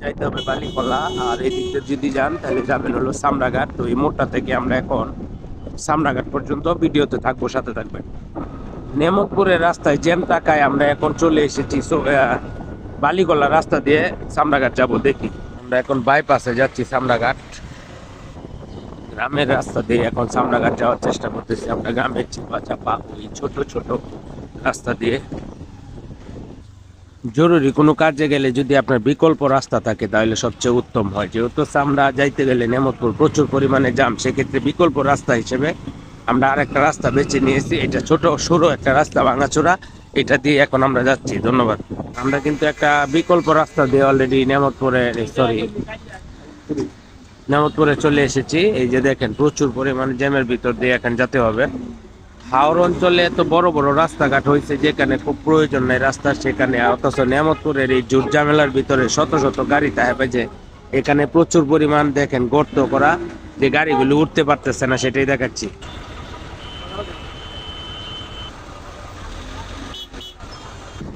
যাইতে হবে বালিকলা। আর এদিকে যদি যান তাহলে যাবেন হলো সামরাঘাট। তো এই মোড়টা থেকে আমরা এখন সামরাঘাট পর্যন্ত ভিডিওতে থাকবো, সাথে থাকবেন। নেমতপুরের রাস্তায় জ্যাম থাকায় আমরা এখন চলে এসেছি বালিগলা রাস্তা দিয়ে সামরাঘাট যাব। দেখি, আমরা এখন বাইপাসে যাচ্ছি সামরাঘাট। গ্রামের রাস্তা দিয়ে এখন সামরাঘাট যাওয়ার চেষ্টা করতেছি আমরা, গ্রামের চিপা চাপা ওই ছোট ছোট রাস্তা দিয়ে। জরুরি কোনো কাজে গেলে যদি আপনার বিকল্প রাস্তা থাকে তাহলে সবচেয়ে উত্তম হয়। যেহেতু আমরা যাইতে গেলে নেমতপুর প্রচুর পরিমাণে জাম, সেক্ষেত্রে বিকল্প রাস্তা হিসেবে আমরা আরেকটা রাস্তা বেছে নিয়েছি। এটা ছোট সরু একটা রাস্তা, ভাঙাচোরা, এটা দিয়ে এখন আমরা যাচ্ছি। ধন্যবাদ। আমরা কিন্তু একটা বিকল্প রাস্তা দিয়ে অলরেডি নেমতপুরে চলে এসেছি। এই যে দেখেন, প্রচুর পরিমাণে জ্যামের ভিতর দিয়ে এখন যেতে হবে। হাওড় অঞ্চলে এত বড় বড় রাস্তাঘাট হয়েছে যেখানে খুব প্রয়োজন নেই রাস্তা, সেখানে অথচ নেমতপুরের এই জুট ঝামেলার ভিতরে শত শত গাড়ি থাকে যে এখানে প্রচুর পরিমাণ দেখেন গর্ত করা, যে গাড়িগুলো উঠতে পারতেছে না, সেটাই দেখাচ্ছি।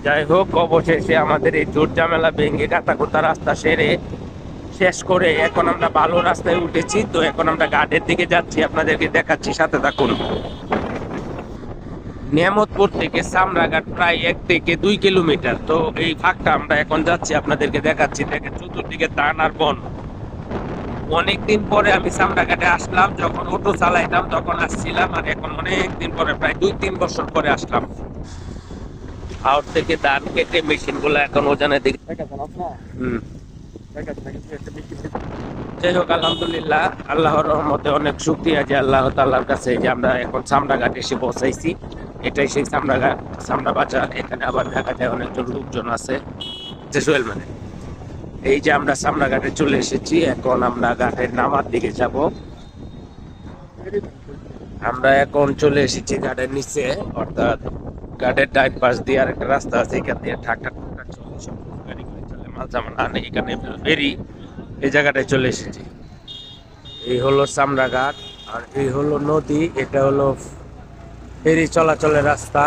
যাই হোক, অবশেষে আমাদের এই জুট ঝামেলা ভেঙে গাতাগোতা রাস্তা সেরে শেষ করে এখন আমরা ভালো রাস্তায় উঠেছি। তো এখন আমরা ঘাটের দিকে যাচ্ছি, আপনাদেরকে দেখাচ্ছি, সাথে থাকুন। নিয়ামতপুর থেকে সামরাঘাট প্রায় 1 থেকে 2 কিলোমিটার। তো এই ফাঁকটা আমরা এখন যাচ্ছি, আপনাদেরকে দেখাচ্ছি। দেখেন চতুর্দিকে ধান আর বন। অনেকদিন পরে আমি সামরাঘাটে আসলাম, যখন অটো চালাইতাম তখন আসছিলাম, আর এখন অনেকদিন পরে প্রায় 2-3 বছর পরে আসলাম। হাওড় থেকে ধান কেটে মেশিন গুলো এখন ওজনে দিকে। হম। যাই হোক, আলহামদুলিল্লাহ, আল্লাহর রহমতে অনেক শুকরিয়া যে আল্লাহ তাআলার কাছে যে আমরা এখন সামরাঘাট এসে পৌঁছাইছি। এটাই সেই সামরাঘাট, সামরা বাজার। এখানে আবার দেখা যায় অনেকজন লোকজন আছে, যে সোহেল মানে। এই যে আমরা সামরাঘাটে চলে এসেছি, এখন আমরা ঘাটের নামার দিকে যাব। আমরা এখন চলে এসেছি ঘাটের নিচে, অর্থাৎ ঘাটের ডাইন পাশ দিয়ে আর একটা রাস্তা আছে, এখান দিয়ে ট্রাক্টর চলে, সব গাড়ি চলে, মাল সামান আনে। এখানে ফেরি, এই জায়গাটায় চলে এসেছি। এই হলো সামরাঘাট, আর এই হলো নদী। এটা হলো ফেরি চলাচলের রাস্তা।